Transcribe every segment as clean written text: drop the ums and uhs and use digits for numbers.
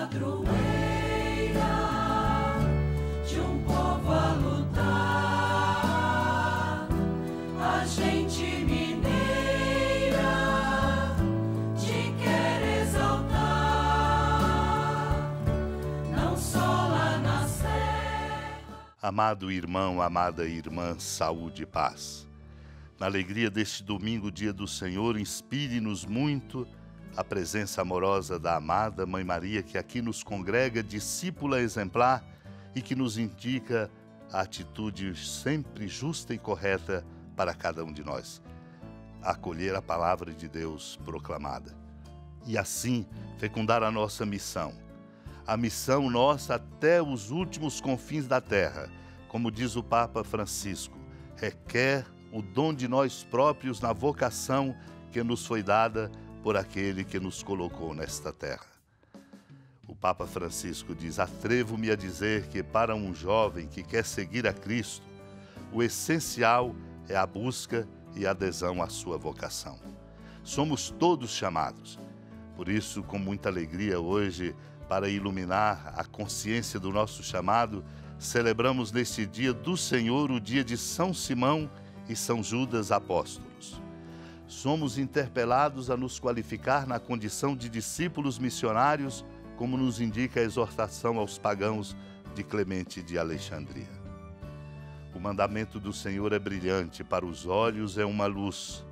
padroeira de um povo a lutar, a gente mineira te quer exaltar, não só lá na serra. Amado irmão, amada irmã, saúde e paz. Na alegria deste domingo, dia do Senhor, inspire-nos muito a presença amorosa da amada Mãe Maria, que aqui nos congrega, discípula exemplar e que nos indica a atitude sempre justa e correta para cada um de nós. Acolher a palavra de Deus proclamada. E assim fecundar a nossa missão. A missão nossa até os últimos confins da terra. Como diz o Papa Francisco, requer o dom de nós próprios na vocação que nos foi dada por aquele que nos colocou nesta terra. O Papa Francisco diz: atrevo-me a dizer que para um jovem que quer seguir a Cristo, o essencial é a busca e a adesão à sua vocação. Somos todos chamados. Por isso, com muita alegria hoje, para iluminar a consciência do nosso chamado, celebramos neste dia do Senhor o dia de São Simão e São Judas apóstolos. Somos interpelados a nos qualificar na condição de discípulos missionários, como nos indica a exortação aos pagãos de Clemente de Alexandria. O mandamento do Senhor é brilhante, para os olhos é uma luz.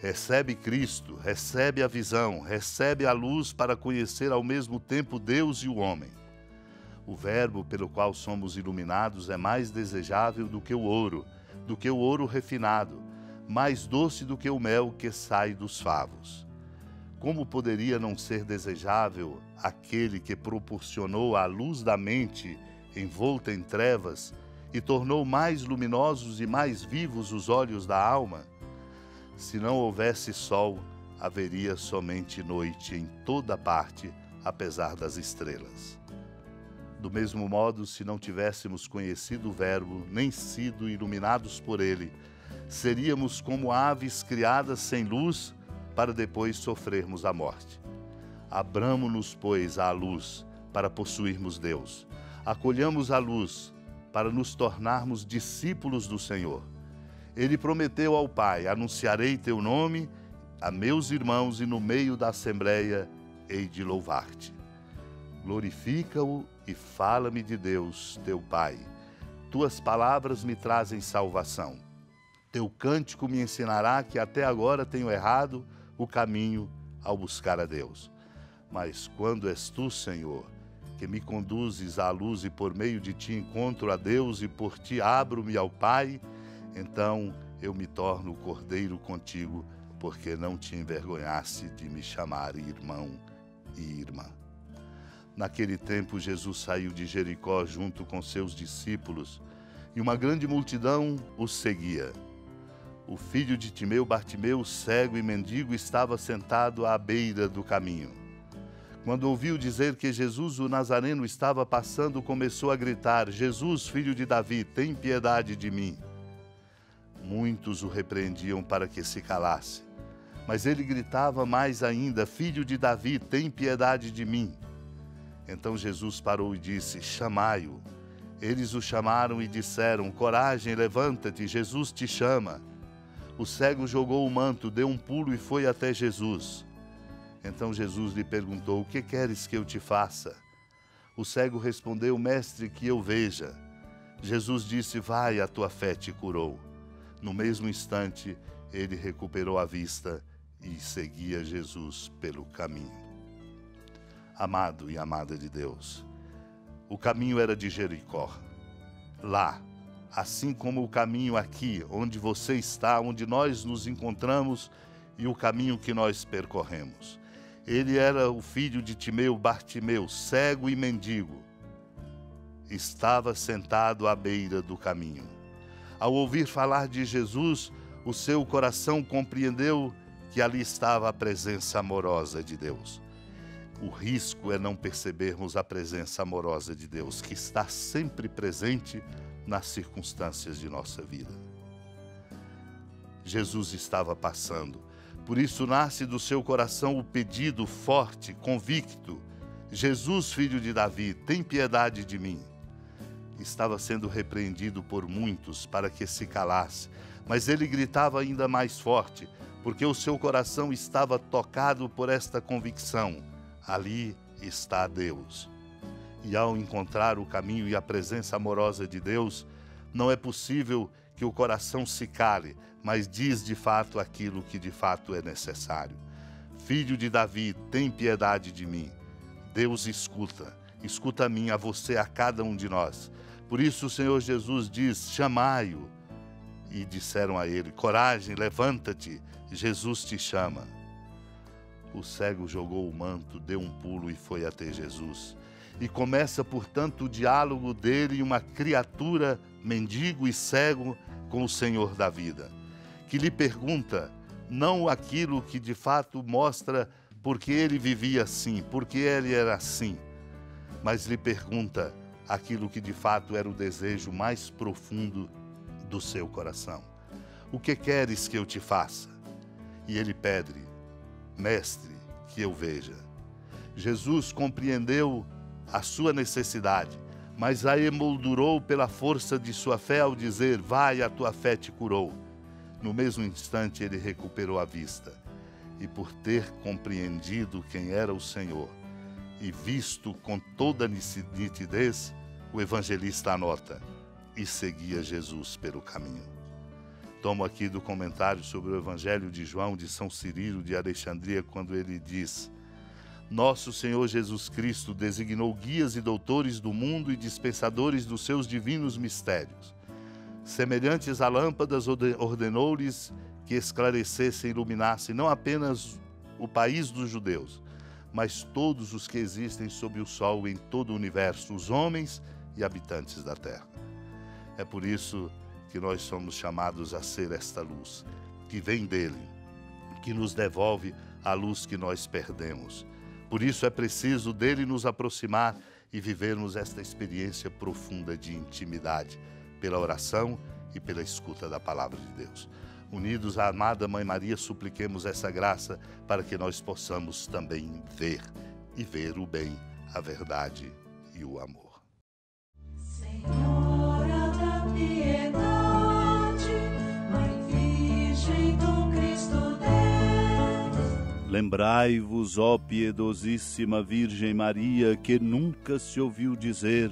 Recebe Cristo, recebe a visão, recebe a luz para conhecer ao mesmo tempo Deus e o homem. O verbo pelo qual somos iluminados é mais desejável do que o ouro refinado, mais doce do que o mel que sai dos favos. Como poderia não ser desejável aquele que proporcionou a luz da mente envolta em trevas e tornou mais luminosos e mais vivos os olhos da alma? Se não houvesse sol, haveria somente noite em toda parte, apesar das estrelas. Do mesmo modo, se não tivéssemos conhecido o Verbo, nem sido iluminados por ele, seríamos como aves criadas sem luz, para depois sofrermos a morte. Abramo-nos, pois, à luz, para possuirmos Deus. Acolhamos a luz, para nos tornarmos discípulos do Senhor. Ele prometeu ao Pai: anunciarei teu nome a meus irmãos e no meio da assembleia hei de louvar-te. Glorifica-o e fala-me de Deus, teu Pai. Tuas palavras me trazem salvação. Teu cântico me ensinará que até agora tenho errado o caminho ao buscar a Deus. Mas quando és tu, Senhor, que me conduzes à luz e por meio de ti encontro a Deus e por ti abro-me ao Pai, então eu me torno cordeiro contigo, porque não te envergonhasse de me chamar irmão e irmã. Naquele tempo, Jesus saiu de Jericó junto com seus discípulos e uma grande multidão os seguia. O filho de Timeu, Bartimeu, cego e mendigo, estava sentado à beira do caminho. Quando ouviu dizer que Jesus o Nazareno estava passando, começou a gritar: Jesus, filho de Davi, tem piedade de mim. Muitos o repreendiam para que se calasse, mas ele gritava mais ainda: Filho de Davi, tem piedade de mim. Então Jesus parou e disse: chamai-o. Eles o chamaram e disseram: coragem, levanta-te, Jesus te chama. O cego jogou o manto, deu um pulo e foi até Jesus. Então Jesus lhe perguntou: o que queres que eu te faça? O cego respondeu: mestre, que eu veja. Jesus disse: vai, a tua fé te curou. No mesmo instante, ele recuperou a vista e seguia Jesus pelo caminho. Amado e amada de Deus, o caminho era de Jericó. Lá, assim como o caminho aqui, onde você está, onde nós nos encontramos e o caminho que nós percorremos. Ele era o filho de Timeu, Bartimeu, cego e mendigo. Estava sentado à beira do caminho. Ao ouvir falar de Jesus, o seu coração compreendeu que ali estava a presença amorosa de Deus. O risco é não percebermos a presença amorosa de Deus, que está sempre presente nas circunstâncias de nossa vida. Jesus estava passando, por isso nasce do seu coração o pedido forte, convicto: Jesus, filho de Davi, tem piedade de mim. Estava sendo repreendido por muitos para que se calasse, mas ele gritava ainda mais forte, porque o seu coração estava tocado por esta convicção: ali está Deus. E ao encontrar o caminho e a presença amorosa de Deus, não é possível que o coração se cale, mas diz de fato aquilo que de fato é necessário. Filho de Davi, tem piedade de mim. Deus escuta a mim, a você, a cada um de nós. Por isso o Senhor Jesus diz: chamai-o. E disseram a ele: coragem, levanta-te, Jesus te chama. O cego jogou o manto, deu um pulo e foi até Jesus. E começa, portanto, o diálogo dele, uma criatura, mendigo e cego, com o Senhor da vida, que lhe pergunta não aquilo que de fato mostra porque ele vivia assim, porque ele era assim, mas lhe pergunta aquilo que de fato era o desejo mais profundo do seu coração. O que queres que eu te faça? E ele pede: mestre, que eu veja. Jesus compreendeu a sua necessidade, mas a emoldurou pela força de sua fé ao dizer: vai, a tua fé te curou. No mesmo instante ele recuperou a vista, e por ter compreendido quem era o Senhor e visto com toda nitidez, o evangelista anota: e seguia Jesus pelo caminho. Tomo aqui do comentário sobre o Evangelho de João de São Cirilo de Alexandria, quando ele diz: nosso Senhor Jesus Cristo designou guias e doutores do mundo e dispensadores dos seus divinos mistérios. Semelhantes a lâmpadas, ordenou-lhes que esclarecessem e iluminassem não apenas o país dos judeus, mas todos os que existem sob o sol em todo o universo, os homens e habitantes da terra. É por isso que nós somos chamados a ser esta luz, que vem dele, que nos devolve a luz que nós perdemos. Por isso é preciso dele nos aproximar e vivermos esta experiência profunda de intimidade, pela oração e pela escuta da palavra de Deus. Unidos à amada Mãe Maria, supliquemos essa graça para que nós possamos também ver o bem, a verdade e o amor. Senhora da piedade, Mãe Virgem do Cristo Deus. Lembrai-vos, ó piedosíssima Virgem Maria, que nunca se ouviu dizer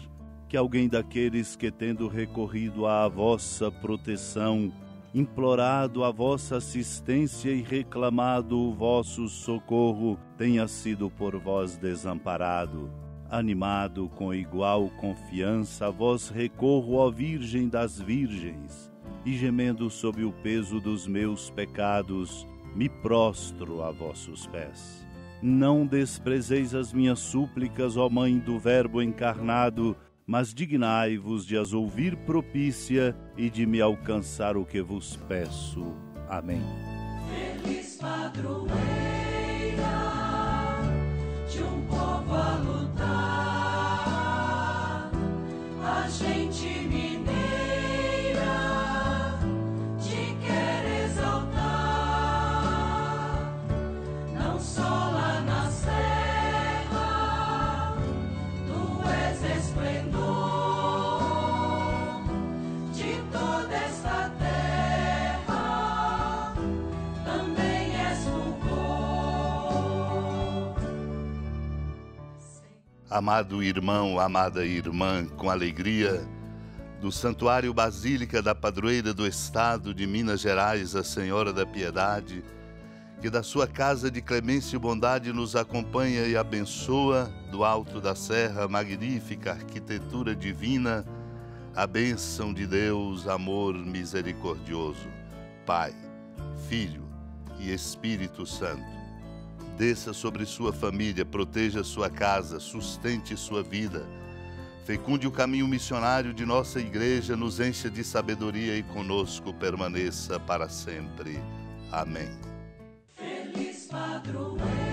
que alguém daqueles que, tendo recorrido à vossa proteção, implorado a vossa assistência e reclamado o vosso socorro, tenha sido por vós desamparado. Animado com igual confiança, a vós recorro, ó Virgem das Virgens, e gemendo sob o peso dos meus pecados, me prostro a vossos pés. Não desprezeis as minhas súplicas, ó Mãe do Verbo encarnado, mas dignai-vos de as ouvir propícia e de me alcançar o que vos peço. Amém. Feliz padroeira de um povo a lutar, a gente mineira te quer exaltar, não só lá na serra, tu és esplendor de toda esta terra, também és fulgor. Amado irmão, amada irmã, com alegria, do Santuário Basílica da Padroeira do Estado de Minas Gerais, a Senhora da Piedade, que da sua casa de clemência e bondade nos acompanha e abençoa, do alto da serra, magnífica arquitetura divina, a bênção de Deus, amor misericordioso, Pai, Filho e Espírito Santo. Desça sobre sua família, proteja sua casa, sustente sua vida, fecunde o caminho missionário de nossa igreja, nos encha de sabedoria e conosco permaneça para sempre. Amém. Feliz padroeira